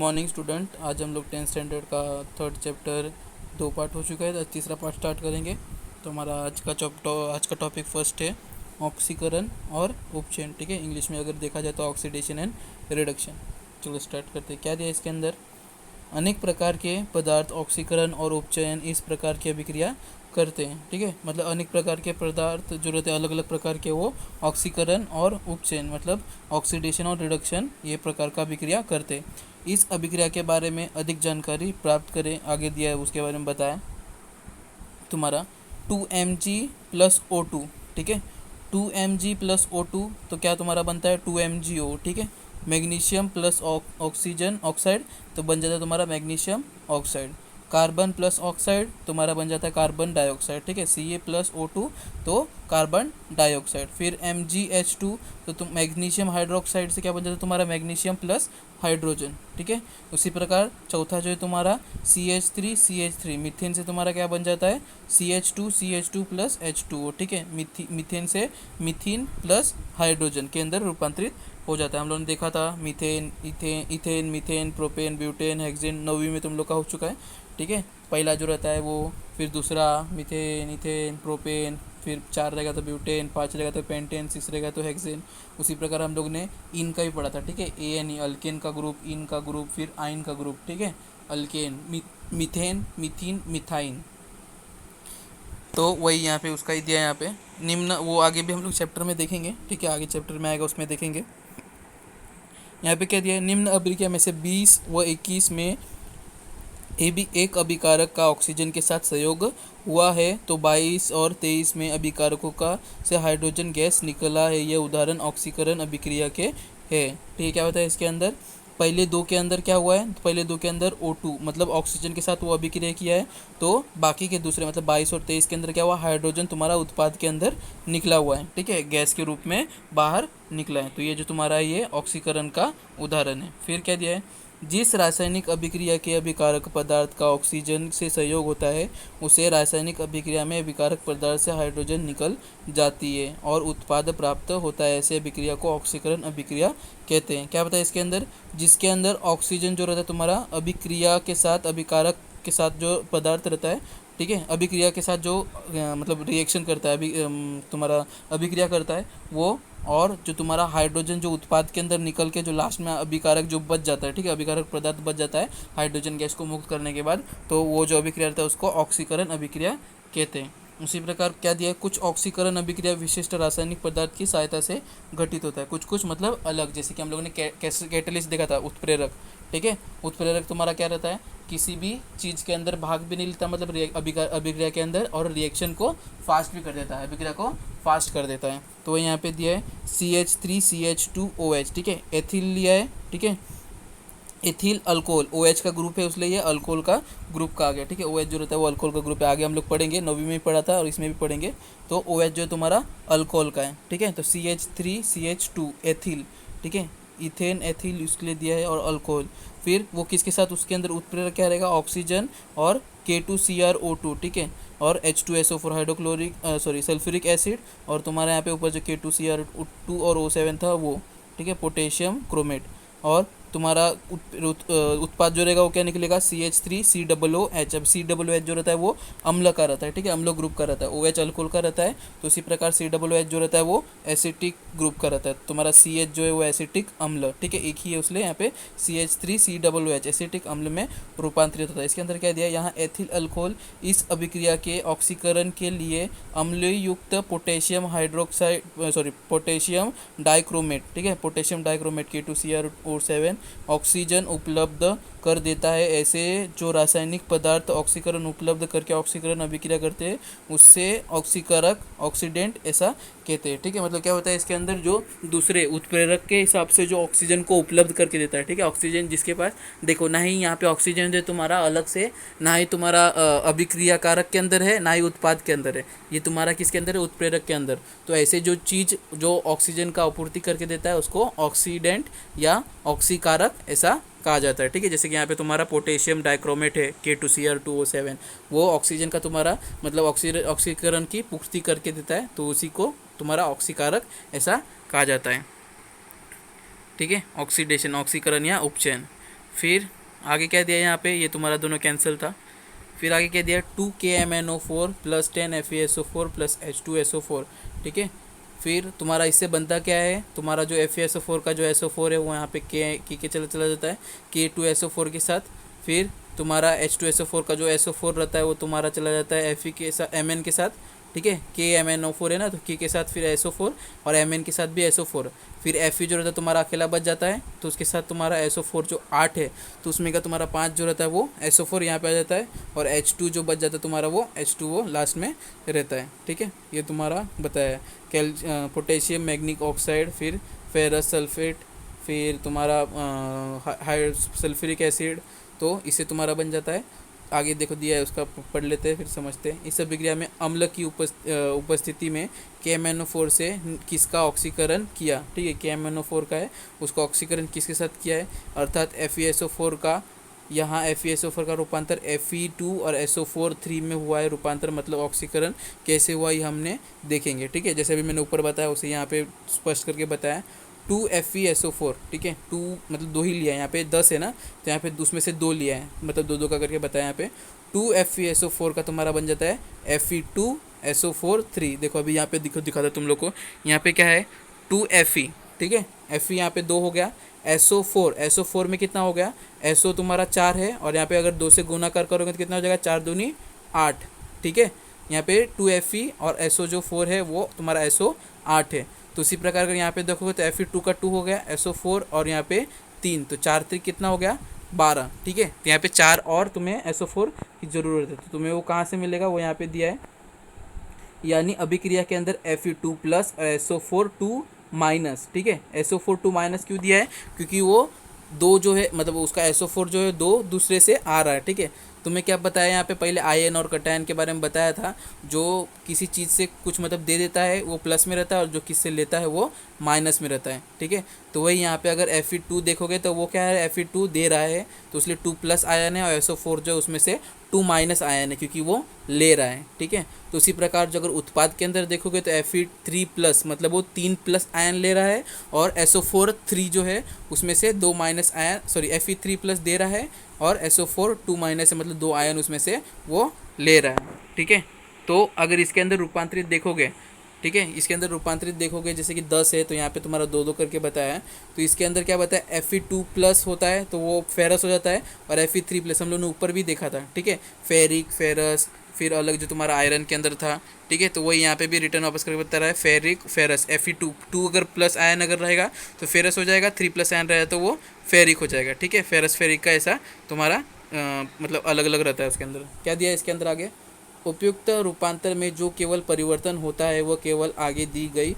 Morning student. आज हम लोग 10th स्टैंडर्ड का थर्ड चैप्टर 2 पार्ट हो चुका है। आज तीसरा पार्ट स्टार्ट करेंगे। तो हमारा आज का टॉपिक फर्स्ट है ऑक्सीकरण और उपचयन। ठीक है, इंग्लिश में अगर देखा जाए तो ऑक्सीडेशन एंड रिडक्शन। चलो स्टार्ट करते हैं। क्या दिया इसके अंदर? अनेक प्रकार के पदार्थ ऑक्सीकरण और उपचयन इस प्रकार की अभिक्रिया करते हैं। ठीक है, मतलब अनेक प्रकार के पदार्थ जो रहते हैं अलग अलग प्रकार के, वो ऑक्सीकरण और उपचयन मतलब ऑक्सीडेशन और रिडक्शन ये प्रकार का अभिक्रिया करते हैं। इस अभिक्रिया के बारे में अधिक जानकारी प्राप्त करें। आगे दिया है उसके बारे में बताया तुम्हारा 2Mg प्लस O2। ठीक है, 2Mg प्लस O2 तो क्या तुम्हारा बनता है 2MgO। ठीक है, मैग्नीशियम प्लस ऑक्सीजन ऑक्साइड तो बन जाता है तुम्हारा magnesium oxide. Carbon plus oxide तुम्हारा बन जाता है कार्बन डाइऑक्साइड। ठीक है, Ca प्लस O2 तो कार्बन डाइऑक्साइड। फिर MgH2 तो तुम मैग्नीशियम हाइड्रोक्साइड से क्या बन जाता है तुम्हारा मैग्नीशियम प्लस हाइड्रोजन। ठीक है, उसी प्रकार चौथा जो है तुम्हारा CH3 मीथेन से तुम्हारा क्या बन जाता है CH2 प्लस H2O। ठीक है, मीथेन से मीथेन प्लस हाइड्रोजन के अंदर रूपांतरित हो जाता है। हम लोगों ने देखा था methane, ethane, methane, propane, butane, hexane 9वीं में तुम लोग का हो चुका है। ठीक है, पहला जो रहता है वो, फिर दूसरा मीथेन, इथेन, प्रोपेन, फिर 4 रहेगा तो ब्यूटेन, 5 रहेगा तो पेंटेन, 6 रहेगा तो हेक्सेन। उसी प्रकार हम लोग ने इन का भी पढ़ा था। ठीक है, ANE अल्केन का ग्रुप, इन का ग्रुप, फिर आइन का ग्रुप। ठीक है, अल्केन, मीथेन, मीथीन, मिथाइन। तो वही यहाँ पे उसका ही दिया है। यहाँ पे निम्न, वो आगे भी हम लोग चैप्टर में देखेंगे। ठीक है, आगे चैप्टर में आएगा उसमें देखेंगे। यहाँ पे क्या दिया है? निम्न अभिक्रिया में से 20 व 21 में एक अभिकारक का ऑक्सीजन के साथ संयोग हुआ है तो 22 और 23 में अभिकारकों का से हाइड्रोजन गैस निकला है। यह उदाहरण ऑक्सीकरण अभिक्रिया के है। ठीक है, क्या होता है इसके अंदर? पहले दो के अंदर क्या हुआ है? पहले दो के अंदर O2 मतलब ऑक्सीजन के साथ वो अभिक्रिया किया है, तो बाकी के दूसरे मतलब 22 और 23 के अंदर क्या हुआ? हाइड्रोजन तुम्हारा उत्पाद के अंदर निकला हुआ है। ठीक है, गैस के रूप में बाहर निकला है। तो ये जो तुम्हारा ये ऑक्सीकरण का उदाहरण है। फिर क्या दिया है? जिस रासायनिक अभिक्रिया के अभिकारक पदार्थ का ऑक्सीजन से सहयोग होता है उसे रासायनिक अभिक्रिया में अभिकारक पदार्थ से हाइड्रोजन निकल जाती है और उत्पाद प्राप्त होता है। ऐसे अभिक्रिया को ऑक्सीकरण अभिक्रिया कहते हैं। क्या बताया इसके अंदर? जिसके अंदर ऑक्सीजन जो रहता है तुम्हारा अभिक्रिया के साथ, अभिकारक के साथ जो पदार्थ रहता है, ठीक है, अभिक्रिया के साथ जो मतलब रिएक्शन करता है, तुम्हारा अभिक्रिया करता है वो, और जो तुम्हारा हाइड्रोजन जो उत्पाद के अंदर निकल के जो लास्ट में अभिकारक जो बच जाता है, ठीक है, अभिकारक पदार्थ बच जाता है हाइड्रोजन गैस को मुक्त करने के बाद, तो वो जो अभिक्रिया रहता है उसको ऑक्सीकरण अभिक्रिया कहते हैं। उसी प्रकार क्या दिया है? कुछ ऑक्सीकरण अभिक्रिया विशिष्ट रासायनिक पदार्थ की सहायता से घटित होता है। कुछ कुछ मतलब अलग, जैसे कि हम लोगों ने कैटलिस्ट देखा था, उत्प्रेरक। ठीक है, उत्प्रेरक तुम्हारा क्या रहता है? किसी भी चीज़ के अंदर भाग भी नहीं लेता, मतलब अभिक्रिया के अंदर, और रिएक्शन को फास्ट भी कर देता है, अभिक्रिया को फास्ट कर देता है। तो यहाँ पे दिया है CH3CH2OH। ठीक है, एथिल लिया है। ठीक है, एथिल अल्कोहल, OH का ग्रुप है इसलिए ये अल्कोहल का ग्रुप का आ गया। ठीक है, OH जो रहता है वो अल्कोहल का ग्रुप है। आगे हम लोग पढ़ेंगे, 9वीं में भी पढ़ा था और इसमें भी पढ़ेंगे। तो OH जो है तुम्हारा अल्कोहल का है। ठीक है, तो CH3CH2 एथिल। ठीक है, इथेन, एथिल इसके लिए दिया है, और अल्कोहल। फिर वो किसके साथ? उसके अंदर उत्प्रेरक क्या रहेगा? ऑक्सीजन और K2CrO2। ठीक है, और H2SO4 हाइड्रोक्लोरिक सल्फ्यूरिक एसिड, और तुम्हारे यहाँ पे ऊपर जो K2Cr2 और O7 था वो। ठीक है, पोटेशियम क्रोमेट। और तुम्हारा उत्पाद जो रहेगा वो क्या निकलेगा? CH3COOH। अब COOH जो रहता है वो अम्ल का रहता है। ठीक है, अम्ल ग्रुप का रहता है। OH अल्कोहल का रहता है, तो इसी प्रकार COOH जो रहता है वो एसिटिक ग्रुप का रहता है। तुम्हारा CH जो है वो एसिटिक अम्ल। ठीक है, एक ही है उसलिए यहाँ पे CH3COOH एसिटिक अम्ल में रूपांतरित होता है। इसके अंदर क्या दिया है? यहाँ एथिल अल्कोहल इस अभिक्रिया के ऑक्सीकरण के लिए अम्लयुक्त पोटेशियम डाइक्रोमेट। ठीक है, पोटेशियम डाइक्रोमेट K2CrO7 ऑक्सीजन उपलब्ध कर देता है। ऐसे जो रासायनिक पदार्थ ऑक्सीकरण उपलब्ध करके ऑक्सीकरण अभिक्रिया करते हैं उससे ऑक्सीकारक, ऑक्सीडेंट ऐसा कहते हैं। ठीक है, मतलब क्या होता है इसके अंदर? जो दूसरे उत्प्रेरक के हिसाब से जो ऑक्सीजन को उपलब्ध करके देता है। ठीक है, ऑक्सीजन जिसके पास देखो ना ही यहाँ पे ऑक्सीजन है तुम्हारा अलग से, ना ही तुम्हारा अभिक्रिया कारक के अंदर है, ना ही उत्पाद के अंदर है, ये तुम्हारा किसके अंदर है? उत्प्रेरक के अंदर। तो ऐसे जो चीज़ जो ऑक्सीजन का आपूर्ति करके देता है उसको ऑक्सीडेंट या ऑक्सीकारक ऐसा कहा जाता है। ठीक है, जैसे कि यहाँ पे तुम्हारा पोटेशियम डाइक्रोमेट है K2Cr2O7, वो ऑक्सीजन का तुम्हारा मतलब ऑक्सीकरण की पूर्ति करके देता है, तो उसी को तुम्हारा ऑक्सीकारक ऐसा कहा जाता है। ठीक है, ऑक्सीडेशन, ऑक्सीकरण या उपचयन। फिर आगे क्या दिया है यहाँ पे, ये तुम्हारा दोनों कैंसिल था। फिर आगे क्या दिया, 2KMnO4 plus 10FeSO4 plus H2SO4, ठीक है। फिर तुम्हारा इससे बनता क्या है, तुम्हारा जो FeSO4 का जो SO4 है वो यहाँ पे के चला चला जाता है K2SO4 के साथ। फिर तुम्हारा H2SO4 का जो SO4 रहता है वो तुम्हारा चला जाता है Fe के साथ, Mn के साथ, ठीक है। KMnO4 है ना, तो के साथ फिर SO4 और Mn के साथ भी SO4। फिर Fe जो रहता है तुम्हारा अकेला बच जाता है, तो उसके साथ तुम्हारा SO4 जो 8 है, तो उसमें का तुम्हारा 5 जो रहता है वो SO4 यहाँ पे आ जाता है, और H2 जो बच जाता है तुम्हारा वो H2O लास्ट में रहता है, ठीक है। ये तुम्हारा बताया पोटेशियम मैग्नीक ऑक्साइड, फिर फेरस सल्फेट, फिर तुम्हारा हाई सल्फ्यूरिक एसिड, तो इससे तुम्हारा बन जाता है। आगे देखो दिया है, उसका पढ़ लेते हैं फिर समझते हैं। इस अभिक्रिया में अम्ल की उपस्थिति में KMnO4 से किसका ऑक्सीकरण किया, ठीक है। KMnO4 का है, उसका ऑक्सीकरण किसके साथ किया है, अर्थात FeSO4 का। यहाँ FeSO4 का रूपांतर Fe2 और SO4 3 में हुआ है रूपांतर, मतलब ऑक्सीकरण कैसे हुआ ये हमने देखेंगे, ठीक है। जैसे अभी मैंने ऊपर बताया उसे यहाँ पे स्पष्ट करके बताया। 2FeSO4, ठीक है, 2 मतलब 2 ही लिया है, यहाँ पे 10 है ना, तो यहाँ पे उसमें से 2 लिया है, मतलब 2 2 का करके बताया। यहाँ पे 2FeSO4 का तुम्हारा बन जाता है Fe2SO4 3। देखो अभी यहाँ पे दिखाता तुम लोग को, यहाँ पे क्या है 2Fe, ठीक है। Fe यहाँ पे 2 हो गया, SO4 में कितना हो गया, SO तुम्हारा 4 है, और यहाँ पे अगर 2 से गुना करोगे तो कितना हो जाएगा, 4 दूनी 8, ठीक है। यहाँ पे 2Fe और SO जो 4 है वो तुम्हारा SO 8 है। तो उसी प्रकार अगर यहाँ पे देखोगे तो Fe2 का 2 हो गया, SO4 और यहाँ पे 3, तो 4 3 कितना हो गया 12, ठीक है। तो यहाँ पे 4 और तुम्हें SO4 की ज़रूरत है, तो तुम्हें वो कहाँ से मिलेगा, वो यहाँ पे दिया है। यानी अभिक्रिया के अंदर Fe2 प्लस और SO4 2 माइनस, ठीक है। SO4 2 माइनस क्यों दिया है, क्योंकि वो 2 जो है, मतलब उसका SO4 जो है 2 दूसरे से आ रहा है, ठीक है। तुम्हें क्या बताया यहाँ पे, पहले आयन और कटायन के बारे में बताया था। जो किसी चीज़ से कुछ मतलब दे देता है वो प्लस में रहता है, और जो किससे लेता है वो माइनस में रहता है, ठीक है। तो वही यहाँ पे अगर Fe2 देखोगे तो वो क्या है, Fe2 दे रहा है, तो इसलिए 2 प्लस आयन है, और SO4 जो उसमें से 2 माइनस आयन है, क्योंकि वो ले रहा है, ठीक है। तो उसी प्रकार जो अगर उत्पाद के अंदर देखोगे तो Fe3 प्लस मतलब वो 3 प्लस आयन ले रहा है, और SO4 3 जो है उसमें से 2 minus ion, sorry Fe3 plus दे रहा है, और SO4 2 माइनस है, मतलब 2 आयन उसमें से वो ले रहा है, ठीक है। तो अगर इसके अंदर रूपांतरित देखोगे, ठीक है, इसके अंदर रूपांतरित देखोगे, जैसे कि 10 है तो यहाँ पे तुम्हारा 2 2 करके बताया है, तो इसके अंदर क्या बताया, Fe2 प्लस होता है तो वो फेरस हो जाता है, और Fe3 प्लस हम लोगों ने ऊपर भी देखा था, ठीक है, फेरिक, फेरस, फिर अलग जो तुम्हारा आयरन के अंदर था, ठीक है। तो वही यहाँ पे भी रिटर्न वापस करके बता रहा है, फेरिक, फेरस, Fe2 2 अगर प्लस आयन अगर रहेगा तो फेरस हो जाएगा, 3 प्लस आयन रहेगा तो वो फेरिक हो जाएगा, ठीक है। फेरस फेरिक का ऐसा तुम्हारा मतलब अलग अलग रहता है। उसके अंदर क्या दिया है, इसके अंदर आगे, उपयुक्त रूपांतर में जो केवल परिवर्तन होता है वो केवल आगे दी गई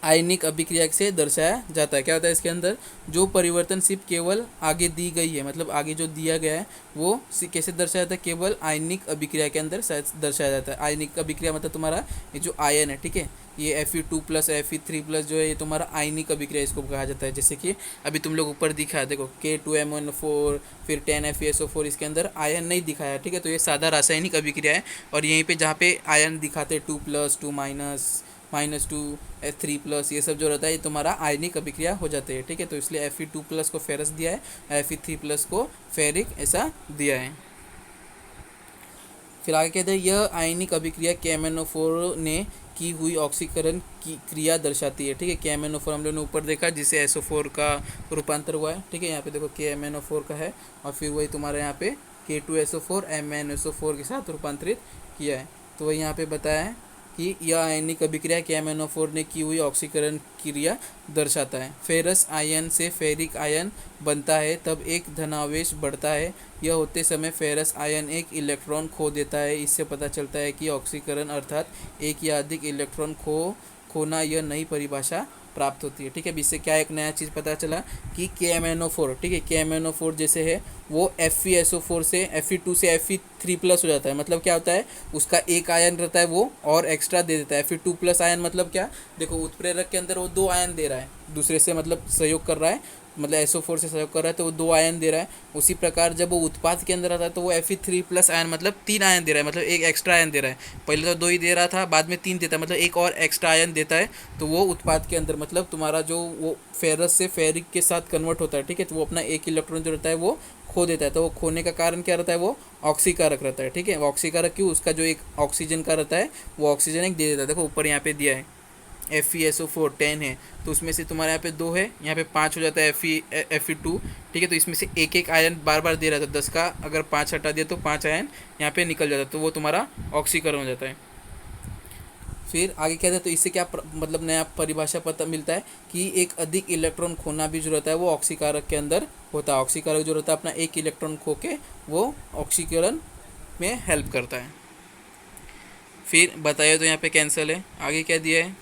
आयनिक अभिक्रिया से दर्शाया जाता है। क्या होता है इसके अंदर, जो परिवर्तन सिर्फ केवल आगे दी गई है, मतलब आगे जो दिया गया है वो कैसे दर्शाया जाता है, केवल आयनिक अभिक्रिया के अंदर दर्शाया जाता है। आयनिक अभिक्रिया मतलब तुम्हारा ये जो आयन है, ठीक है, ये Fe2 प्लस Fe3 प्लस जो है ये तुम्हारा आयनिक अभिक्रिया इसको कहा जाता है। जैसे कि अभी तुम लोग ऊपर दिखा है, देखो K2MnO4 फिर 10FeSO4, इसके अंदर आयन नहीं दिखाया, ठीक है। तो ये सादा रासायनिक अभिक्रिया है, और यहीं पे जहाँ पे आयन दिखाते हैं 2 प्लस 2 माइनस, -2 3 प्लस, ये सब जो रहता है ये तुम्हारा आयनिक अभिक्रिया हो जाते हैं, ठीक है। तो इसलिए Fe2 प्लस को फेरस दिया है, Fe3 प्लस को फेरिक ऐसा दिया है। फिर आगे कहते हैं, यह आयनिक अभिक्रिया KMnO4 ने की हुई ऑक्सीकरण की क्रिया दर्शाती है, ठीक है। KMnO4 हम लोगों ने ऊपर देखा जिससे SO4 का रूपांतर हुआ है, ठीक है। यहाँ पे देखो KMnO4 का है, और फिर वही तुम्हारा यहाँ पे K2SO4 MnSO4 के साथ रूपांतरित किया है। तो वही यहाँ पे बताया है कि यह आयनिक अभिक्रिया KMnO4 ने की हुई ऑक्सीकरण क्रिया दर्शाता है। फेरस आयन से फेरिक आयन बनता है, तब एक धनावेश बढ़ता है। यह होते समय फेरस आयन एक इलेक्ट्रॉन खो देता है। इससे पता चलता है कि ऑक्सीकरण अर्थात एक या अधिक इलेक्ट्रॉन खोना, यह नई परिभाषा प्राप्त होती है, ठीक है। अब इससे क्या एक नया चीज़ पता चला कि KMnO4, ठीक है, KMnO4 जैसे है वो FeSO4 से Fe2 से Fe3 प्लस हो जाता है। मतलब क्या होता है, उसका एक आयन रहता है वो और एक्स्ट्रा दे देता है। Fe2 प्लस आयन मतलब क्या, देखो उत्प्रेरक के अंदर वो 2 आयन दे रहा है दूसरे से, मतलब सहयोग कर रहा है, मतलब SO4 से सहयोग कर रहा है तो वो 2 आयन दे रहा है। उसी प्रकार जब वो उत्पाद के अंदर आता है तो वो Fe3+ आयन मतलब 3 आयन दे रहा है, मतलब एक एक्स्ट्रा आयन दे रहा है। पहले तो 2 ही दे रहा था, बाद में 3 देता है, मतलब एक और एक्स्ट्रा आयन देता है। तो वो उत्पाद के अंदर मतलब तुम्हारा जो वो फेरस से फेरिक के साथ कन्वर्ट होता है, ठीक है। तो वो अपना एक इलेक्ट्रॉन जो रहता है वो खो देता है। तो वो खोने का कारण क्या रहता है, वो ऑक्सीकारक रहता है, ठीक है। ऑक्सीकारक क्यों, उसका जो एक ऑक्सीजन का रहता है वो ऑक्सीजन एक दे देता है। देखो ऊपर यहाँ पे दिया है FeSO4 10 है, तो उसमें से तुम्हारे यहाँ पे 2 है, यहाँ पे 5 हो जाता है Fe2, ठीक है। तो इसमें से एक एक आयन बार बार दे रहा था, 10 का अगर 5 हटा दिया तो 5 आयन यहाँ पे निकल जाता है, तो वो तुम्हारा ऑक्सीकरण हो जाता है। फिर आगे क्या है, तो इससे क्या मतलब नया परिभाषा पता मिलता है कि एक अधिक इलेक्ट्रॉन खोना भी जो रहता है वो ऑक्सीकारक के अंदर होता है। ऑक्सीकारक जो रहता है अपना एक इलेक्ट्रॉन खो के वो ऑक्सीकरण में हेल्प करता है। फिर बताइए तो यहाँ पे कैंसल है। आगे क्या दिया है,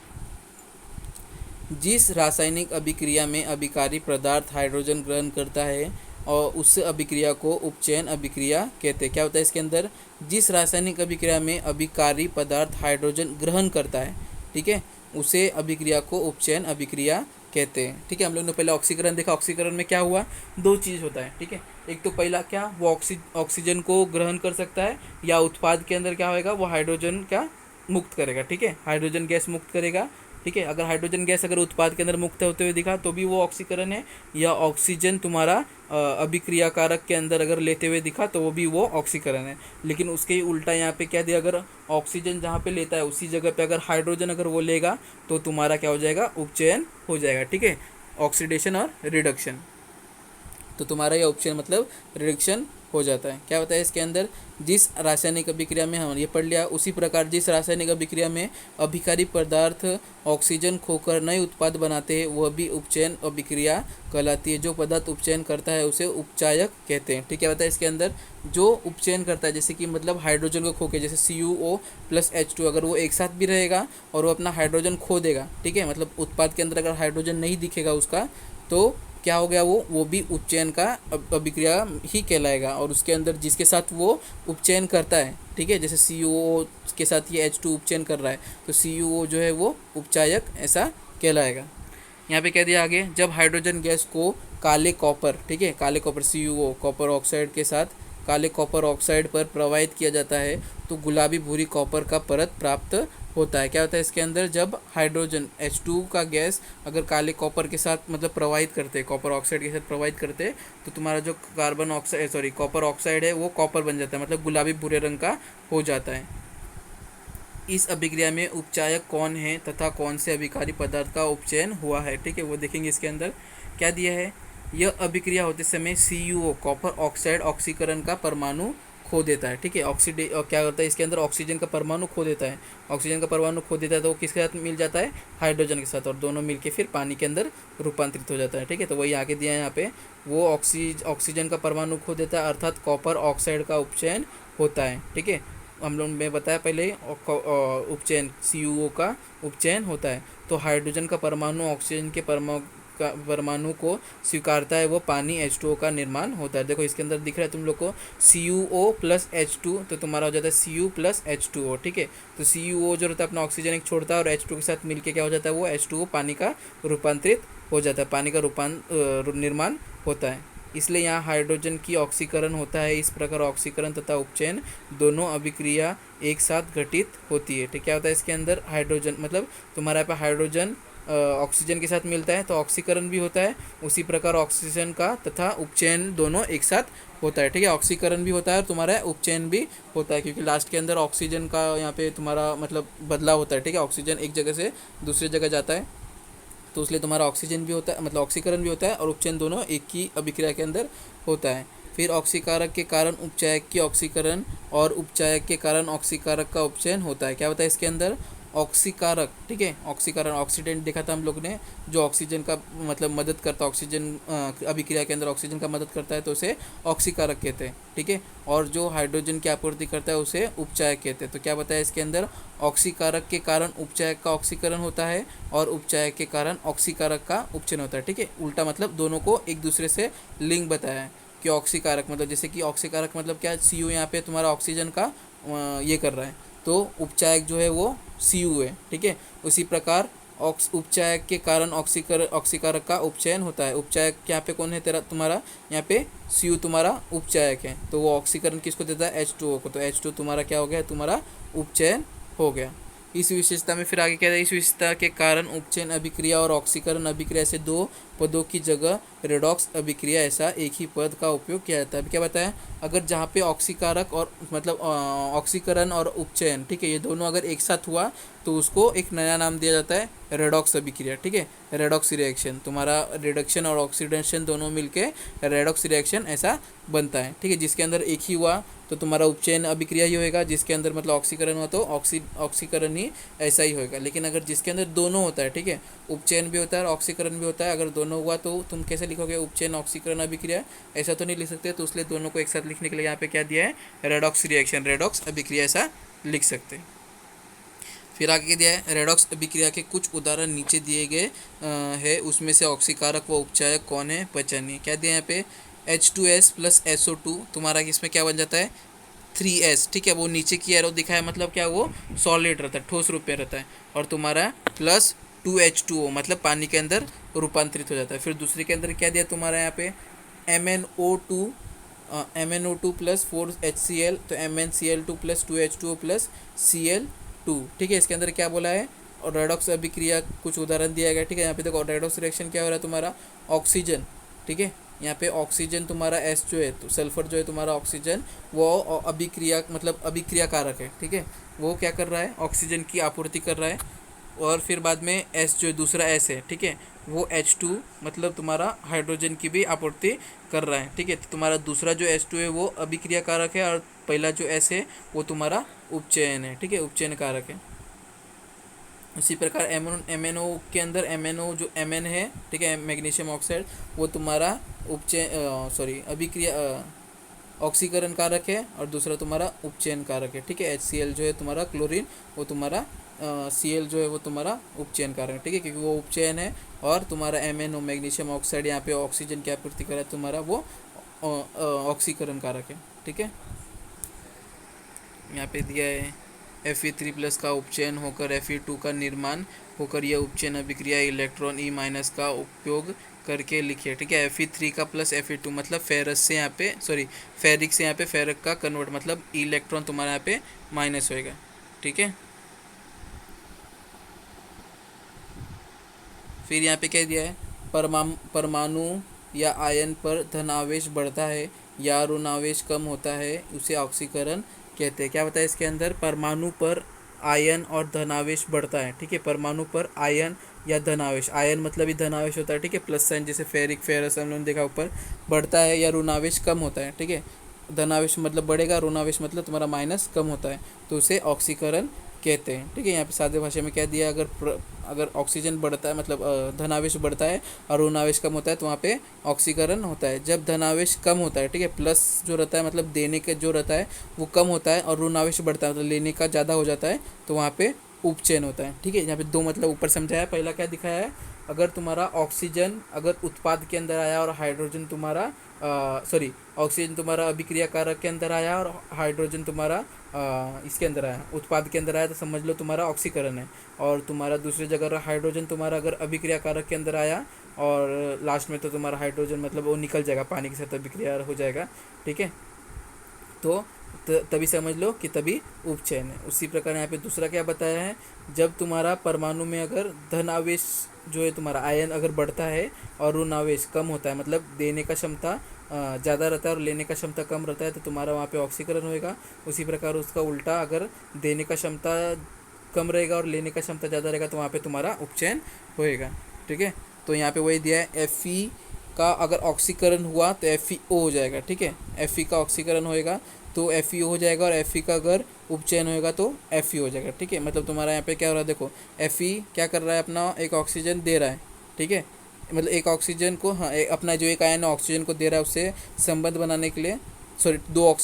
जिस रासायनिक अभिक्रिया में अभिकारी पदार्थ हाइड्रोजन ग्रहण करता है और उस अभिक्रिया को उपचयन अभिक्रिया कहते हैं। क्या होता है इसके अंदर, जिस रासायनिक अभिक्रिया में अभिकारी पदार्थ हाइड्रोजन ग्रहण करता है, ठीक है, उसे अभिक्रिया को उपचयन अभिक्रिया कहते हैं, ठीक है। हम लोग ने पहले ऑक्सीकरण देखा, ऑक्सीकरण में क्या हुआ, 2 चीज़ होता है, ठीक है। एक तो पहला क्या, वो ऑक्सीजन को ग्रहण कर सकता है या उत्पाद के अंदर क्या होएगा, वो हाइड्रोजन का मुक्त करेगा, ठीक है, हाइड्रोजन गैस मुक्त करेगा, ठीक है। अगर हाइड्रोजन गैस अगर उत्पाद के अंदर मुक्त होते हुए दिखा तो भी वो ऑक्सीकरण है, या ऑक्सीजन तुम्हारा अभिक्रिया कारक के अंदर अगर लेते हुए दिखा तो वो भी वो ऑक्सीकरण है। लेकिन उसके ही उल्टा यहाँ पे क्या दिया, अगर ऑक्सीजन जहाँ पे लेता है उसी जगह पे अगर हाइड्रोजन अगर वो लेगा तो तुम्हारा क्या हो जाएगा, उपचयन हो जाएगा, ठीक है, ऑक्सीडेशन और रिडक्शन। तो तुम्हारा ये ऑप्शन मतलब रिडक्शन हो जाता है। क्या होता है इसके अंदर, जिस रासायनिक अभिक्रिया में, हम ये पढ़ लिया, उसी प्रकार जिस रासायनिक अभिक्रिया में अभिकारी पदार्थ ऑक्सीजन खोकर नए उत्पाद बनाते हैं वह भी उपचयन अभिक्रिया कहलाती है। जो पदार्थ उपचयन करता है उसे उपचायक कहते हैं, ठीक है। होता है इसके अंदर जो उपचयन करता है, जैसे कि मतलब हाइड्रोजन को खो के, जैसे CuO+H2 अगर वो एक साथ भी रहेगा और वो अपना हाइड्रोजन खो देगा, ठीक है, मतलब उत्पाद के अंदर अगर हाइड्रोजन नहीं दिखेगा उसका, तो क्या हो गया, वो भी उपचयन का अभिक्रिया ही कहलाएगा। और उसके अंदर जिसके साथ वो उपचयन करता है, ठीक है, जैसे CuO के साथ ये H2 उपचयन कर रहा है तो CuO जो है वो उपचायक ऐसा कहलाएगा। यहाँ पे कह दिया आगे, जब हाइड्रोजन गैस को काले कॉपर, ठीक है, काले कॉपर CuO कॉपर ऑक्साइड के साथ काले कॉपर ऑक्साइड पर प्रवाहित किया जाता है तो गुलाबी भूरी कॉपर का परत प्राप्त होता है। क्या होता है इसके अंदर, जब हाइड्रोजन H2 का गैस अगर काले कॉपर के साथ मतलब प्रवाहित करते हैं, कॉपर ऑक्साइड के साथ प्रवाहित करते हैं, तो तुम्हारा जो कॉपर ऑक्साइड है वो कॉपर बन जाता है, मतलब गुलाबी भूरे रंग का हो जाता है। इस अभिक्रिया में उपचायक कौन है तथा कौन से अभिकारी पदार्थ का उपचयन हुआ है, ठीक है, वो देखेंगे। इसके अंदर क्या दिया है, यह अभिक्रिया होते समय CuO कॉपर ऑक्साइड ऑक्सीकरण का परमाणु खो देता है, ठीक है। क्या होता है इसके अंदर, ऑक्सीजन का परमाणु खो देता है। ऑक्सीजन का परमाणु खो देता है तो वो किसके साथ मिल जाता है, हाइड्रोजन के साथ, और दोनों मिलके फिर पानी के अंदर रूपांतरित हो जाता है, ठीक है। तो वही आगे दिया है यहाँ पे, वो ऑक्सीजन का परमाणु खो देता है अर्थात कॉपर ऑक्साइड का उपचयन होता है, ठीक है। हम लोग ने बताया पहले उपचयन CuO का उपचयन होता है, तो हाइड्रोजन का परमाणु ऑक्सीजन के परमाणु को स्वीकारता है, वो पानी H2O का निर्माण होता है। देखो इसके अंदर दिख रहा है तुम लोग को CuO+H2, तो तुम्हारा हो जाता है Cu+H2O, ठीक है। तो CuO जो रहता है अपना ऑक्सीजन एक छोड़ता है और H2 के साथ मिलके क्या हो जाता है, वो H2O पानी का रूपांतरित हो जाता है, पानी का निर्माण होता है। इसलिए यहाँ हाइड्रोजन की ऑक्सीकरण होता है। इस प्रकार ऑक्सीकरण तथा उपचयन दोनों अभिक्रिया एक साथ घटित होती है, ठीक। क्या होता है इसके अंदर, हाइड्रोजन मतलब तुम्हारे यहाँ पे हाइड्रोजन ऑक्सीजन के साथ मिलता है तो ऑक्सीकरण भी होता है, उसी प्रकार ऑक्सीजन का तथा उपचयन दोनों एक साथ होता है, ठीक है। ऑक्सीकरण भी होता है और तुम्हारा उपचयन भी होता है, क्योंकि लास्ट के अंदर ऑक्सीजन का यहाँ पे तुम्हारा मतलब बदलाव होता है, ठीक है। ऑक्सीजन एक जगह से दूसरी जगह जाता है तो इसलिए तुम्हारा ऑक्सीजन भी होता है, मतलब ऑक्सीकरण भी होता है और उपचयन दोनों एक ही अभिक्रिया के अंदर होता है। फिर ऑक्सीकारक के कारण उपचायक की ऑक्सीकरण और उपचायक के कारण ऑक्सीकारक का उपचयन होता है। क्या होता है इसके अंदर, ऑक्सीकारक, ठीक है, ऑक्सीकरण ऑक्सीडेंट देखा था हम लोग ने, जो ऑक्सीजन का मतलब मदद करता है, ऑक्सीजन अभिक्रिया के अंदर ऑक्सीजन का मदद करता है तो उसे ऑक्सीकारक कहते हैं, ठीक है। और जो हाइड्रोजन की आपूर्ति करता है उसे उपचायक कहते हैं। तो क्या बताया इसके अंदर, ऑक्सीकारक के कारण उपचायक का ऑक्सीकरण होता है और उपचायक के कारण ऑक्सीकारक का उपचयन होता है, ठीक है। उल्टा मतलब दोनों को एक दूसरे से लिंक बताया है कि ऑक्सीकारक मतलब जैसे कि ऑक्सीकारक मतलब क्या, CU यहाँ पे तुम्हारा ऑक्सीजन का ये कर रहा है, तो उपचायक जो है वो CU है, ठीक है। उसी प्रकार उपचायक के कारण ऑक्सीकारक का उपचयन होता है। उपचायक यहाँ पे कौन है तेरा तुम्हारा, यहाँ पे Cu तुम्हारा उपचायक है, तो वो ऑक्सीकरण किसको देता है, H2O को, तो H2 तुम्हारा क्या हो गया, तुम्हारा उपचयन हो गया। इस विशेषता में फिर आगे क्या है, इस विशेषता के कारण उपचयन अभिक्रिया और ऑक्सीकरण अभिक्रिया से दो पदों की जगह रेडॉक्स अभिक्रिया ऐसा एक ही पद का उपयोग किया जाता है। अभी क्या बताया, अगर जहाँ पे ऑक्सीकारक और मतलब ऑक्सीकरण और उपचयन, ठीक है, ये दोनों अगर एक साथ हुआ तो उसको एक नया नाम दिया जाता है रेडॉक्स अभिक्रिया, ठीक है, रेडॉक्स रिएक्शन। तुम्हारा रिडक्शन और ऑक्सीडेशन दोनों मिलके रेडॉक्स रिएक्शन ऐसा बनता है, ठीक है, जिसके अंदर एक ही हुआ तो तुम्हारा उपचयन अभिक्रिया ही होएगा, जिसके अंदर मतलब ऑक्सीकरण हुआ तो ऑक्सीकरण ही ऐसा ही होएगा। लेकिन अगर जिसके अंदर दोनों होता है, ठीक है, उपचयन भी होता है और ऑक्सीकरण भी होता है, अगर दोनों हुआ तो तुम कैसे लिखोगे, उपचयन ऑक्सीकरण अभिक्रिया, ऐसा तो नहीं लिख सकते, तो इसलिए दोनों को एक साथ लिखने के लिए यहाँ पे क्या दिया है, रेडॉक्स रिएक्शन, रेडॉक्स अभिक्रिया ऐसा लिख सकते हैं। फिर आगे दिया है रेडॉक्स अभिक्रिया के कुछ उदाहरण नीचे दिए गए है, उसमें से ऑक्सीकारक व उपचायक कौन है, पहचानिए। क्या दिया है यहाँ पे, H2S प्लस SO2 तुम्हारा इसमें क्या बन जाता है, 3S, ठीक है, वो नीचे की एरो दिखा है, मतलब क्या, वो सॉलिड रहता है, ठोस रूप में रहता है, और तुम्हारा प्लस 2H2O मतलब पानी के अंदर रूपांतरित हो जाता है। फिर दूसरे के अंदर क्या दिया तुम्हारा यहाँ पे, MnO2 प्लस 4HCl, तो MnCl2 plus 2H2O plus Cl2, ठीक है, इसके अंदर क्या बोला है, और रेडॉक्स अभिक्रिया कुछ उदाहरण दिया गया, ठीक है। यहाँ पे देखो रेडॉक्स रिएक्शन क्या हो रहा है तुम्हारा, ऑक्सीजन, ठीक है, यहाँ पे ऑक्सीजन तुम्हारा S जो है, तो सल्फर जो है तुम्हारा ऑक्सीजन, वो अभिक्रिया मतलब अभिक्रिया कारक है, ठीक है, वो क्या कर रहा है, ऑक्सीजन की आपूर्ति कर रहा है, और फिर बाद में S जो है दूसरा S है, ठीक है, वो H2 मतलब तुम्हारा हाइड्रोजन की भी आपूर्ति कर रहा है, ठीक है, तो तुम्हारा दूसरा जो H2 है वो अभिक्रिया कारक है, और पहला जो S है वो तुम्हारा उपचयन है, ठीक है, उपचयन कारक है। इसी प्रकार MnO के अंदर MnO जो Mn है, ठीक है, मैग्नीशियम ऑक्साइड, वो तुम्हारा अभिक्रिया ऑक्सीकरण कारक है, और दूसरा तुम्हारा उपचयन कारक है, ठीक है। HCl जो है तुम्हारा क्लोरीन, वो तुम्हारा Cl जो है वो तुम्हारा उपचयन कारक है, ठीक है, क्योंकि वो उपचयन है, और तुम्हारा MnO मैग्नीशियम ऑक्साइड यहाँ पे ऑक्सीजन की आपूर्ति कर रहा है, तुम्हारा वो ऑक्सीकरण कारक है, ठीक है। यहाँ पे दिया है Fe3 प्लस का उपचयन होकर Fe2 का निर्माण होकर यह उपचयन अभिक्रिया इलेक्ट्रॉन E माइनस का उपयोग करके लिखिए, ठीक है। Fe3 का प्लस Fe2 मतलब फेरस से यहाँ पे फेरिक से यहाँ पे फेरक का कन्वर्ट, मतलब इलेक्ट्रॉन तुम्हारा यहाँ पे माइनस होएगा, ठीक है। फिर यहाँ पे क्या दिया है, परमाणु या आयन पर धन आवेश बढ़ता है या ऋण आवेश कम होता है, उसे ऑक्सीकरण कहते हैं। क्या बताया इसके अंदर, परमाणु पर आयन और धनावेश बढ़ता है, ठीक है, परमाणु पर आयन या धनावेश, आयन मतलब ही धनावेश होता है, ठीक है, प्लस साइन जैसे फेरिक फेरस हम लोगों ने देखा ऊपर, बढ़ता है, या ऋणावेश कम होता है, ठीक है, धनावेश मतलब बढ़ेगा, ऋणावेश मतलब तुम्हारा माइनस कम होता है, तो उसे ऑक्सीकरण कहते हैं, ठीक है। यहाँ पे सादे भाषा में क्या दिया, अगर ऑक्सीजन बढ़ता है मतलब धनावेश बढ़ता है और ऋणावेश कम होता है, तो वहाँ पे ऑक्सीकरण होता है। जब धनावेश कम होता है, ठीक है, प्लस जो रहता है मतलब देने के जो रहता है वो कम होता है, और ऋणावेश बढ़ता है मतलब लेने का ज़्यादा हो जाता है, तो वहाँ पे उपचयन होता है, ठीक है। यहाँ पे दो मतलब ऊपर समझाया, पहला क्या दिखाया है, अगर तुम्हारा ऑक्सीजन अगर उत्पाद के अंदर आया और हाइड्रोजन तुम्हारा ऑक्सीजन तुम्हारा अभिक्रिया कारक के अंदर आया और हाइड्रोजन तुम्हारा इसके अंदर आया, उत्पाद के अंदर आया, तो समझ लो तुम्हारा ऑक्सीकरण है। और तुम्हारा दूसरी जगह हाइड्रोजन तुम्हारा अगर अभिक्रिया कारक के अंदर आया और लास्ट में तो तुम्हारा हाइड्रोजन मतलब वो निकल जाएगा, पानी के साथ अभिक्रिया हो जाएगा, ठीक है, तो तभी समझ लो कि तभी उपचयन है। उसी प्रकार यहाँ पे दूसरा क्या बताया है, जब तुम्हारा परमाणु में अगर धन आवेश जो है तुम्हारा आयन अगर बढ़ता है और ऋण आवेश कम होता है, मतलब देने का क्षमता ज़्यादा रहता है और लेने का क्षमता कम रहता है, तो तुम्हारा वहाँ पे ऑक्सीकरण होएगा। उसी प्रकार उसका उल्टा, अगर देने का क्षमता कम रहेगा और लेने का क्षमता ज़्यादा रहेगा, तो वहाँ पे तुम्हारा उपचयन होएगा, ठीक है। तो यहाँ पे वही दिया है, Fe का अगर ऑक्सीकरण हुआ तो FeO हो जाएगा, ठीक है, Fe का ऑक्सीकरण होएगा तो FeO हो जाएगा, और Fe का अगर उपचयन होएगा तो Fe हो जाएगा, ठीक है। मतलब तुम्हारा यहाँ पे क्या हो रहा है, देखो Fe क्या कर रहा है, अपना एक ऑक्सीजन दे रहा है, ठीक है, मतलब एक ऑक्सीजन को, हाँ, अपना जो एक आयन ऑक्सीजन को दे रहा है, उससे संबंध बनाने के लिए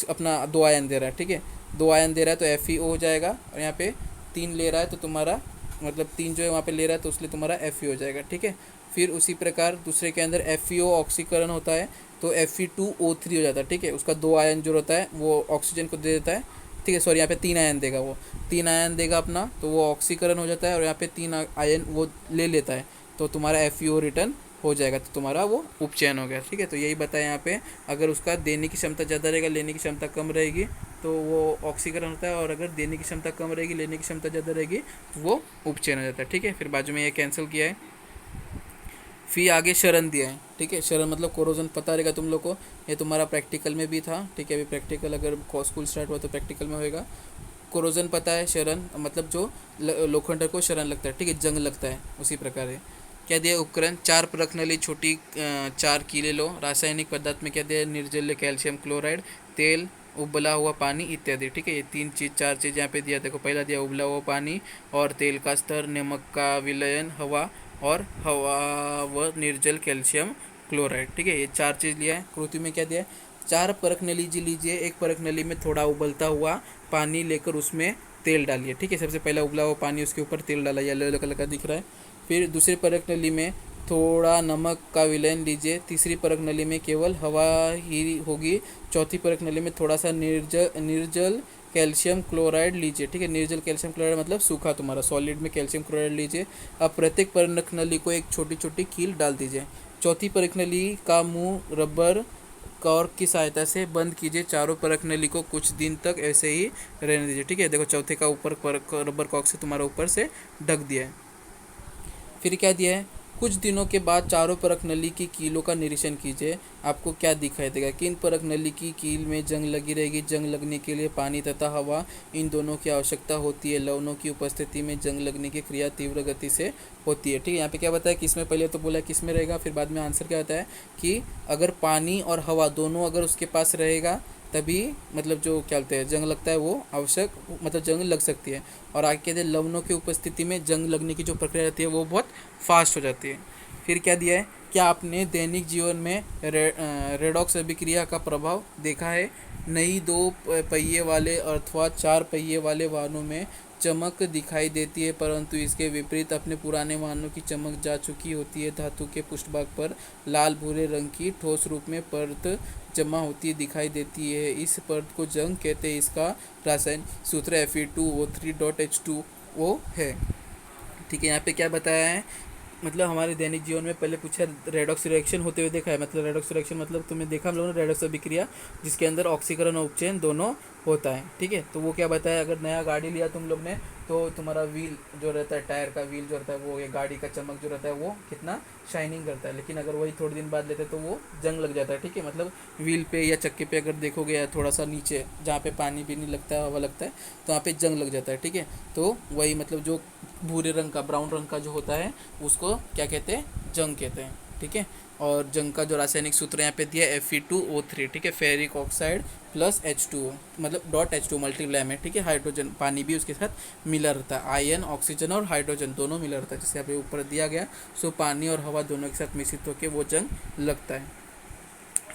अपना दो आयन दे रहा है, ठीक है, दो आयन दे रहा है तो FeO हो जाएगा, और यहाँ पे 3 ले रहा है तो तुम्हारा मतलब 3 जो है वहाँ पे ले रहा है तो उसलिए तुम्हारा Fe हो जाएगा, ठीक है। फिर उसी प्रकार दूसरे के अंदर FeO ऑक्सीकरण होता है तो Fe2O3 हो जाता है, ठीक है, उसका 2 आयन जो रहता है वो ऑक्सीजन को दे देता है, ठीक है, सॉरी यहाँ पे 3 आयन देगा, वो 3 आयन देगा अपना, तो वो ऑक्सीकरण हो जाता है, और यहाँ पे 3 आयन वो ले लेता है, तो तुम्हारा FeO रिटर्न हो जाएगा, तो तुम्हारा वो उपचयन हो गया। ठीक है, तो यही बताया यहाँ पे, अगर उसका देने की क्षमता ज़्यादा रहेगा, लेने की क्षमता कम रहेगी, तो वो ऑक्सीकरण होता है, और अगर देने की क्षमता कम रहेगी, लेने की क्षमता ज़्यादा रहेगी, तो वो उपचयन हो जाता है। ठीक है, फिर बाजू में ये कैंसिल किया है, फिर आगे शरण दिया है। ठीक है, शरण मतलब कोरोजन, पता रहेगा तुम लोग को, ये तुम्हारा प्रैक्टिकल में भी था। ठीक है, अभी प्रैक्टिकल अगर स्कूल स्टार्ट हुआ तो प्रैक्टिकल में होएगा। कोरोजन पता है, शरण मतलब जो लोखंड को शरण लगता है, ठीक है, जंग लगता है, उसी प्रकार है। क्या दिया उपकरण, 4 परख नली छोटी 4 कीले लो। रासायनिक पदार्थ में क्या दिया, निर्जल्य कैल्शियम क्लोराइड, तेल, उबला हुआ पानी इत्यादि। ठीक है, ये 3 चीज़ 4 चीज़ यहाँ पे दिया। देखो पहला दिया उबला हुआ पानी और तेल का स्तर, नमक का विलयन, हवा और हवा व निर्जल कैल्शियम क्लोराइड। ठीक है, ये 4 चीज़ लिया है। कृति में क्या दिया है, 4 परख नली लीजिए, एक परख नली में थोड़ा उबलता हुआ पानी लेकर उसमें तेल डालिए। ठीक है, सबसे पहला उबला हुआ पानी, उसके ऊपर तेल डाला, येलो कलर का दिख रहा है। फिर दूसरे परख नली में थोड़ा नमक का विलयन लीजिए। तीसरी परख नली में केवल हवा ही होगी। चौथी परख नली में थोड़ा सा निर्जल कैल्शियम क्लोराइड लीजिए। ठीक है, निर्जल कैल्शियम क्लोराइड मतलब सूखा, तुम्हारा सॉलिड में कैल्शियम क्लोराइड लीजिए। अब प्रत्येक परख नली को एक छोटी छोटी कील डाल दीजिए। चौथी परख नली का मुंह रबर कॉर्क की सहायता से बंद कीजिए। चारों परख नली को कुछ दिन तक ऐसे ही रहने दीजिए। ठीक है, देखो चौथे का ऊपर रबर कॉर्क से तुम्हारा ऊपर से ढक दिया है। फिर क्या दिया है, कुछ दिनों के बाद चारों परख नली की कीलों का निरीक्षण कीजिए। आपको क्या दिखाई देगा, किन परख नली की कील में जंग लगी रहेगी। जंग लगने के लिए पानी तथा हवा, इन दोनों की आवश्यकता होती है। लवणों की उपस्थिति में जंग लगने की क्रिया तीव्र गति से होती है। ठीक है, यहाँ पे क्या बताया, किस में, पहले तो बोला किस में रहेगा, फिर बाद में आंसर क्या होता है कि अगर पानी और हवा दोनों अगर उसके पास रहेगा, तभी मतलब जो क्या बोलते हैं जंग लगता है, वो आवश्यक मतलब जंग लग सकती है। और आगे कहते हैं लवणों की उपस्थिति में जंग लगने की जो प्रक्रिया रहती है वो बहुत फास्ट हो जाती है। फिर क्या दिया है, क्या आपने दैनिक जीवन में रेडॉक्स अभिक्रिया का प्रभाव देखा है। नई 2 पहिए वाले अथवा 4 पहिए वाले वाहनों में चमक दिखाई देती है, परंतु इसके विपरीत अपने पुराने वाहनों की चमक जा चुकी होती है। धातु के पृष्ठभाग पर लाल भूरे रंग की ठोस रूप में परत जमा होती दिखाई देती है। इस परत को जंग कहते हैं। इसका रासायनिक सूत्र Fe2O3.H2O है। ठीक है, यहाँ पे क्या बताया है, मतलब हमारे दैनिक जीवन में पहले पूछा रेडॉक्स रिएक्शन होते हुए देखा है। मतलब रेडॉक्स रिएक्शन मतलब तुमने देखा हम लोगों ने, रेडॉक्स अभिक्रिया जिसके अंदर ऑक्सीकरण और उपचयन दोनों होता है। ठीक है, तो वो क्या बताया, अगर नया गाड़ी लिया तुम लोग ने, तो तुम्हारा व्हील जो रहता है, टायर का व्हील जो रहता है, वो ये गाड़ी का चमक जो रहता है वो कितना शाइनिंग करता है। लेकिन अगर वही थोड़े दिन बाद लेते तो वो जंग लग जाता है। ठीक है, मतलब व्हील पे या चक्के पे अगर देखोगे या थोड़ा सा नीचे जहाँ पे पानी भी नहीं लगता है, हवा लगता है, तो वहाँ पे जंग लग जाता है। ठीक है, तो वही मतलब जो भूरे रंग का, ब्राउन रंग का जो होता है उसको क्या कहते हैं, जंग कहते हैं। ठीक है, और जंग का जो रासायनिक सूत्र यहाँ पे दिया Fe2O3। ठीक है, फेरिक ऑक्साइड प्लस H2O मतलब .H2 मल्टीप्लाई में। ठीक है, हाइड्रोजन पानी भी उसके साथ मिला रहता है, आयन ऑक्सीजन और हाइड्रोजन दोनों मिला रहता है, जैसे यहाँ पे ऊपर दिया गया। सो पानी और हवा दोनों के साथ मिश्रित होकर वो जंग लगता है।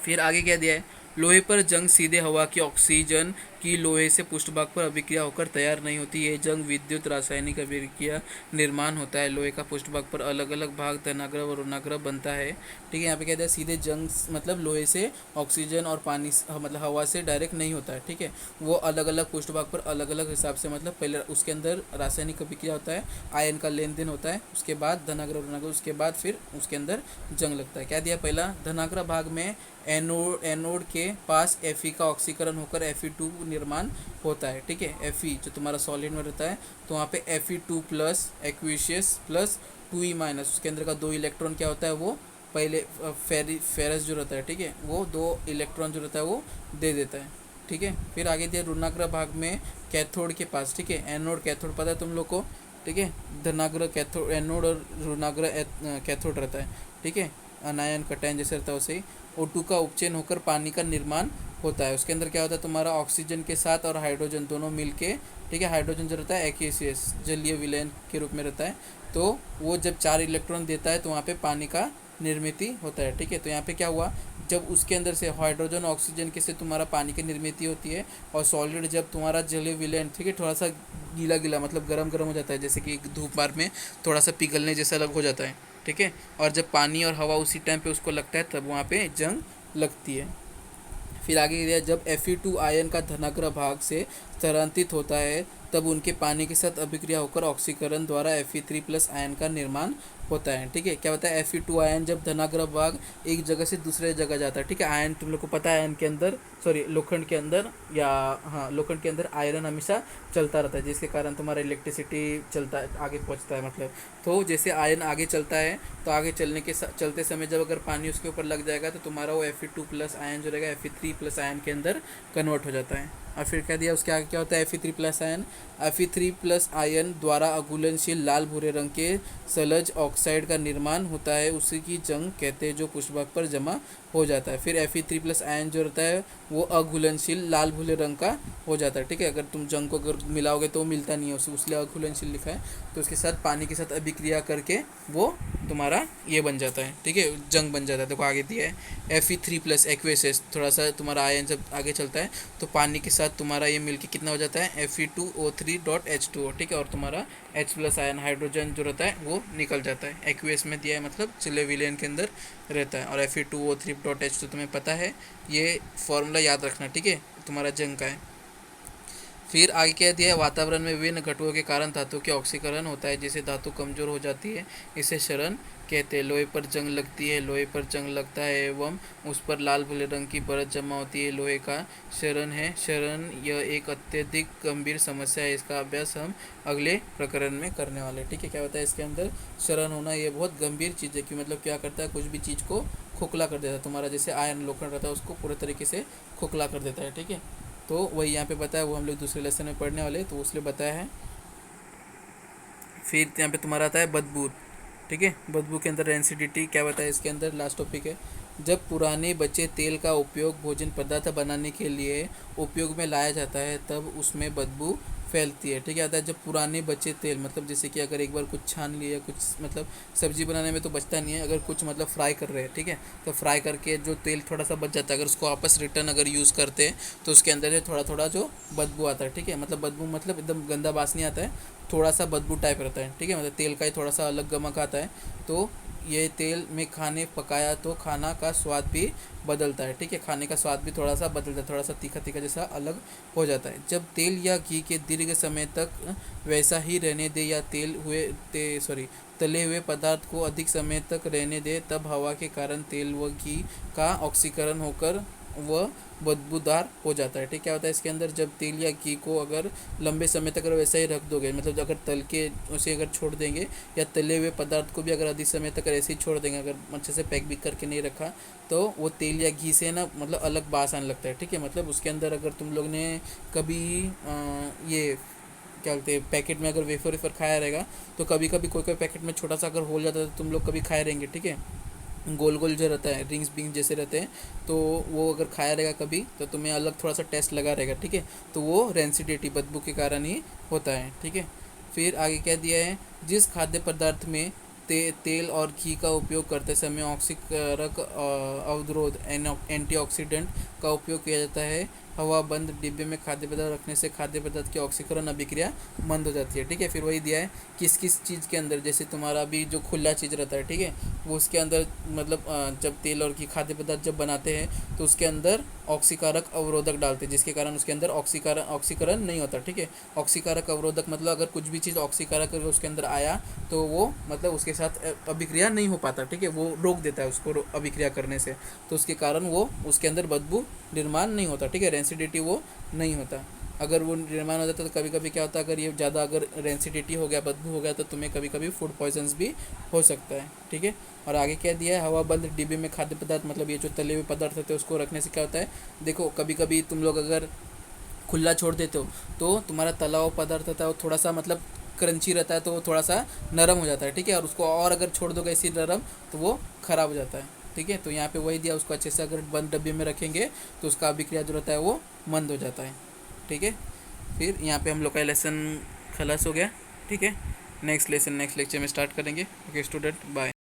फिर आगे क्या दिया है, लोहे पर जंग सीधे हवा की ऑक्सीजन की लोहे से पृष्ठभाग पर अभिक्रिया होकर तैयार नहीं होती है। जंग विद्युत रासायनिक अभिक्रिया निर्माण होता है। लोहे का पृष्ठभाग पर अलग अलग भाग धनाग्रह और ऋणाग्रह बनता है। ठीक है, यहाँ पे कहते हैं सीधे जंग मतलब लोहे से ऑक्सीजन और पानी मतलब हवा से डायरेक्ट नहीं होता है। ठीक है, वो अलग अलग पृष्ठभाग पर अलग अलग हिसाब से, मतलब पहले उसके अंदर रासायनिक अभिक्रिया होता है, आयन का लेन देन होता है, उसके बाद धनाग्रह ऋणाग्रह, उसके बाद फिर उसके अंदर जंग लगता है। क्या दिया, पहला धनाग्रह भाग में एनोड के पास Fe का ऑक्सीकरण होकर Fe2 निर्माण होता है। ठीक है, Fe जो तुम्हारा सॉलिड में रहता है, तो वहाँ पे Fe2 plus एक्विशियस plus 2E minus, उसके अंदर का 2 इलेक्ट्रॉन क्या होता है, वो पहले फेरस जो रहता है, ठीक है, वो 2 इलेक्ट्रॉन जो रहता है वो दे देता है। ठीक है, फिर आगे दिया ऋणाग्रह भाग में कैथोड के पास। ठीक है, एनोड कैथोड पता है तुम लोग को। ठीक है, धनाग्रह कैथोड, एनोड और ऋणाग्रह कैथोड रहता है। ठीक है, अनायन कटायन जैसे रहता है वैसे ही O2 का उपचयन होकर पानी का निर्माण होता है। उसके अंदर क्या होता है, तुम्हारा ऑक्सीजन के साथ और हाइड्रोजन दोनों मिलके, ठीक है, हाइड्रोजन जो रहता है एक्सियस जलीय विलयन के रूप में रहता है, तो वो जब 4 इलेक्ट्रॉन देता है तो वहाँ पे पानी का निर्मित होता है। ठीक है, तो यहाँ पे क्या हुआ, जब उसके अंदर से हाइड्रोजन ऑक्सीजन के से तुम्हारा पानी की निर्मित होती है, और सॉलिड जब तुम्हारा जलीय विलयन, ठीक है, थोड़ा सा गीला गीला मतलब गरम गरम हो जाता है, जैसे कि धूप बार में थोड़ा सा पिघलने जैसा अलग हो जाता है। ठीक है, और जब पानी और हवा उसी टाइम पे उसको लगता है तब वहाँ पे जंग लगती है। फिर आगे दिया जब Fe2 आयन का धनाग्र भाग से स्थानांतरित होता है तब उनके पानी के साथ अभिक्रिया होकर ऑक्सीकरण द्वारा Fe3+ आयन का निर्माण होता है। ठीक है, क्या होता है Fe2 आयन जब धनाग्र भाग एक जगह से दूसरे जगह जाता है। ठीक है, आयन तुम लोग को पता है आयन के अंदर लोखंड के अंदर या हाँ लोखंड के अंदर आयरन हमेशा चलता रहता है, जिसके कारण तुम्हारा इलेक्ट्रिसिटी चलता है, आगे पहुंचता है मतलब। तो जैसे आयन आगे चलता है तो आगे चलते समय जब अगर पानी उसके ऊपर लग जाएगा तो तुम्हारा वो Fe2+ आयन जो रहेगा Fe3+ आयन के अंदर कन्वर्ट हो जाता है। और फिर कह दिया उसके आगे क्या होता है Fe3+ आयन। Fe3+ आयन द्वारा अघुलनशील लाल भूरे रंग के सलज ऑक्साइड का निर्माण होता है, उसी की जंग कहते हैं जो पुष्पक पर जमा हो जाता है। फिर Fe3+ आयन जो रहता है वो अघुलनशील लाल भूरे रंग का हो जाता है। ठीक है, अगर तुम जंग को अगर मिलाओगे तो मिलता नहीं है उसलिए अघुलनशील लिखा है। तो उसके साथ पानी के साथ अभिक्रिया करके वो तुम्हारा ये बन जाता है। ठीक है, जंग बन जाता है। देखो आगे दिया है Fe3+ एक्वेसेस, थोड़ा सा तुम्हारा आयन जब आगे चलता है तो पानी के साथ तुम्हारा ये मिलके कितना हो जाता है Fe2O3.H2O। ठीक है, और तुम्हारा H+ आयन हाइड्रोजन जो रहता है वो निकल जाता है। एक्वेस में दिया है मतलब चिल्ले विलेन के अंदर रहता है। और Fe2O3.H2 तुम्हें पता है, ये फॉर्मूला याद रखना। ठीक है, तुम्हारा जंग का है। फिर आगे क्या दिया है वातावरण में विभिन्न घटकों के कारण धातु के ऑक्सीकरण होता है, जिससे धातु कमजोर हो जाती है, इसे क्षरण कहते हैं। लोहे पर जंग लगती है, लोहे पर जंग लगता है एवं उस पर लाल भूरे रंग की परत जमा होती है, लोहे का क्षरण है। क्षरण यह एक अत्यधिक गंभीर समस्या है, इसका अभ्यास हम अगले प्रकरण में करने वाले हैं। ठीक है, क्या होता है इसके अंदर क्षरण होना, ये बहुत गंभीर चीज़ है कि मतलब क्या करता है कुछ भी चीज़ को खोखला कर देता है। तुम्हारा जैसे आयरन लोखंड रहता है उसको पूरे तरीके से खोखला कर देता है। ठीक है, तो वही यहाँ पे बताया, वो हम लोग दूसरे लेसन में पढ़ने वाले तो उसलिए बताया है। फिर यहाँ पे तुम्हारा आता है बदबू। ठीक है, बदबू के अंदर रेंसिडिटी क्या बताया इसके अंदर, लास्ट टॉपिक है। जब पुराने बचे तेल का उपयोग भोजन पदार्थ बनाने के लिए उपयोग में लाया जाता है तब उसमें बदबू फैलती है। ठीक है, आता है जब पुराने बचे तेल मतलब जैसे कि अगर एक बार कुछ छान लिया कुछ मतलब सब्जी बनाने में तो बचता नहीं है, अगर कुछ मतलब फ्राई कर रहे हैं ठीक है, तो फ्राई करके जो तेल थोड़ा सा बच जाता है अगर उसको वापस रिटर्न अगर यूज़ करते हैं तो उसके अंदर से थोड़ा थोड़ा जो बदबू आता है। ठीक है, मतलब बदबू मतलब एकदम गंदा बास नहीं आता है, थोड़ा सा बदबू टाइप रहता है। ठीक है, मतलब तेल का ही थोड़ा सा अलग गमक आता है। तो ये तेल में खाने पकाया तो खाना का स्वाद भी बदलता है। ठीक है, खाने का स्वाद भी थोड़ा सा बदलता है, थोड़ा सा तीखा तीखा जैसा अलग हो जाता है। जब तेल या घी के दीर्घ समय तक वैसा ही रहने दे या तले हुए पदार्थ को अधिक समय तक रहने दे तब हवा के कारण तेल व घी का ऑक्सीकरण होकर वह बदबूदार हो जाता है। ठीक, क्या होता है इसके अंदर जब तेल या घी को अगर लंबे समय तक अगर वैसा ही रख दोगे मतलब अगर तल के उसे अगर छोड़ देंगे या तले हुए पदार्थ को भी अगर अधिक समय तक ऐसे ही छोड़ देंगे, अगर अच्छे से पैक भी करके नहीं रखा तो वो तेल या घी से ना मतलब अलग बास आने लगता है। ठीक है, मतलब उसके अंदर अगर तुम लोग ने कभी ये क्या बोलते हैं पैकेट में अगर वेफर वेफर खाया रहेगा तो कभी कभी कोई कोई पैकेट में छोटा सा अगर होल जाता है तो तुम लोग कभी खाए रहेंगे। ठीक है, गोल गोल जो रहता है रिंग्स बिंग्स जैसे रहते हैं, तो वो अगर खाया रहेगा कभी तो तुम्हें अलग थोड़ा सा टेस्ट लगा रहेगा। ठीक है, तो वो रेंसिडिटी बदबू के कारण ही होता है। ठीक है, फिर आगे क्या दिया है, जिस खाद्य पदार्थ में तेल और घी का उपयोग करते समय ऑक्सीकारक अवरोध एंटीऑक्सीडेंट का उपयोग किया जाता है, हवा बंद डिब्बे में खाद्य पदार्थ रखने से खाद्य पदार्थ की ऑक्सीकरण अभिक्रिया बंद हो जाती है। ठीक है, फिर वही दिया है किस किस चीज़ के अंदर, जैसे तुम्हारा अभी जो खुला चीज़ रहता है ठीक है, वो उसके अंदर मतलब जब तेल और घी खाद्य पदार्थ जब बनाते हैं तो उसके अंदर ऑक्सीकारक अवरोधक डालते हैं, जिसके कारण उसके अंदर ऑक्सीकरण नहीं होता। ठीक है, ऑक्सीकारक अवरोधक मतलब अगर कुछ भी चीज़ ऑक्सीकारक करके उसके अंदर आया तो वो मतलब उसके साथ अभिक्रिया नहीं हो पाता। ठीक है, वो रोक देता है उसको अभिक्रिया करने से, तो उसके कारण वो उसके अंदर बदबू निर्माण नहीं होता। ठीक है, रेंसिडिटी वो नहीं होता। अगर वो निर्माण हो जाता तो कभी कभी क्या होता है, अगर ये ज़्यादा अगर रेंसिडिटी हो गया बदबू हो गया तो तुम्हें कभी कभी फूड पॉइजन्स भी हो सकता है। ठीक है, और आगे क्या दिया है, हवा बंद डिब्बे में खाद्य पदार्थ मतलब ये जो तले हुए पदार्थ होते हैं उसको रखने से क्या होता है, देखो कभी कभी तुम लोग अगर खुला छोड़ देते हो तो तुम्हारा तला हुआ पदार्थ होता है वो थोड़ा सा मतलब क्रंची रहता है तो वो थोड़ा सा नरम हो जाता है। ठीक है, और उसको और अगर छोड़ दोगे ऐसी नरम तो वो ख़राब हो जाता है। ठीक है, तो यहाँ पे वही दिया, उसको अच्छे से अगर बंद डब्बे में रखेंगे तो उसका अभिक्रिया जो रहता है वो मंद हो जाता है। ठीक है, फिर यहाँ पे हम लोग का लेसन खलास हो गया। ठीक है, नेक्स्ट लेक्चर में स्टार्ट करेंगे। Okay student, bye.